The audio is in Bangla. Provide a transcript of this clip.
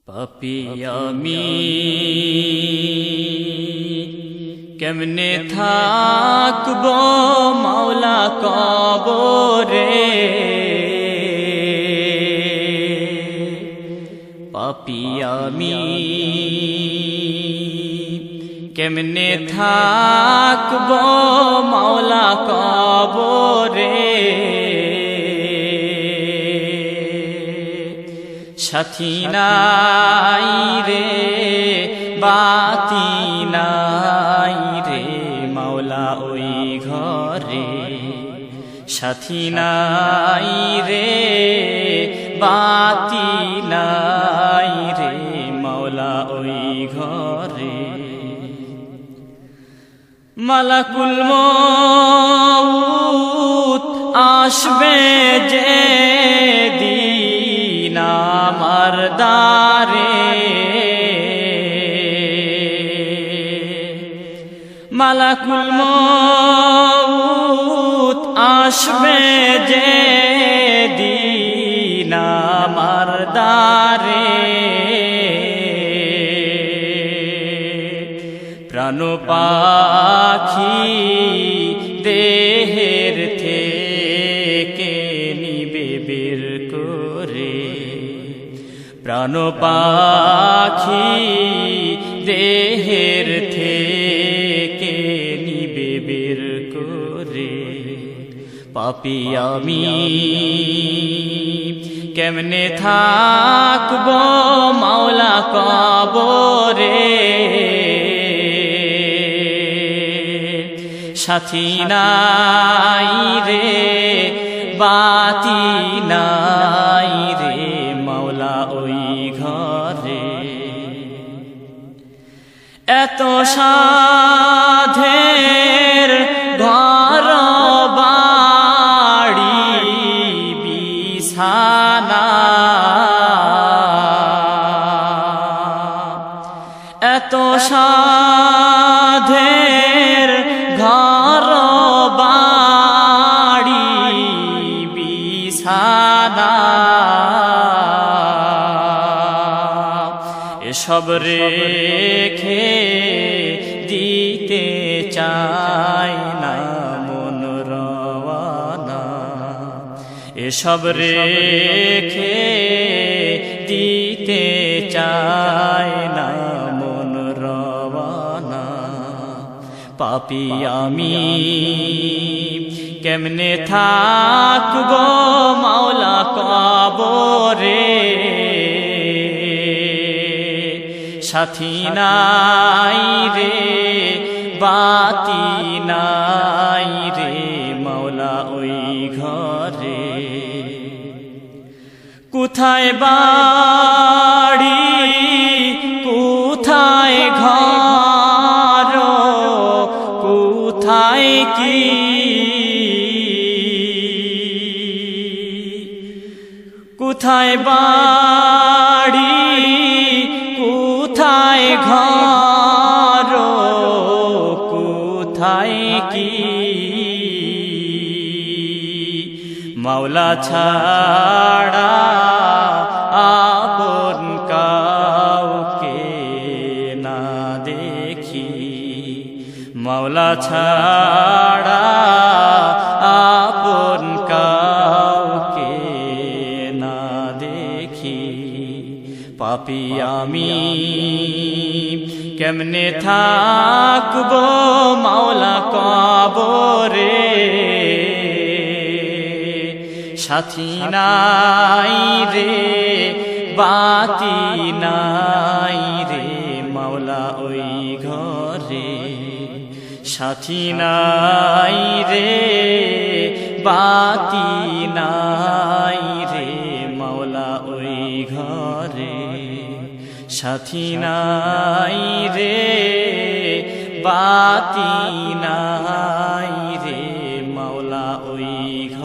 পাপী আমি কেমনে থাকব মাওলা কবরে, পাপী আমি কেমনে থাকব মাওলা কবরে। সাথী নাই রে বাতি নাই রে মাওলা ওই ঘরে, সাথী নাই রে বাতি নাই রে মাওলা ওই ঘরে। মালাকুল মউত আসবে যে দিন আমার দ্বারে, মালাকুল মউত আসবে যে দিন আমার দ্বারে। প্রাণ পাখি দেহের থেকে নিবে বের করে, প্রাণ পাখি দেহের থেকে নিবে বের করে। পাপী আমি কেমনে থাকব মাওলা কবরে, সাথী নাই রে বাতি নাই রে মাওলা ওই ঘরে। এত সাধের ঘর বাড়ি বিছানা, এত সাধের ঘর বাড়ি বিছানা, এসব রেখে দিতে চাই না মন রওয়ানা, এসব রেখে দিতে চাই না মন রওয়ানা। পাপী আমি কেমনে থাকব মাওলা কবরে, সাথী নাই রে বাতি নাই রে মাওলা ওই ঘরে। কোথায় বাড়ি কোথায় ঘর কোথায় কি, কোথায় বাড়ি কোথায় ঘর কোথায় কি, মাওলা ছাড়া আপন কাউকে না দেখি, মাওলা ছাড়া আপন কাউকে না দেখি। পাপী আমি কেমনে থাকব মাওলা কবরে, সাথী নাই রে বাতি নাই রে মাওলা ওই ঘরে, সাথী নাই রে বাতি নাই রে মাওলা ওই ঘরে, সাথী নাই রে বাতি নাই রে মাওলা ওই ঘরে।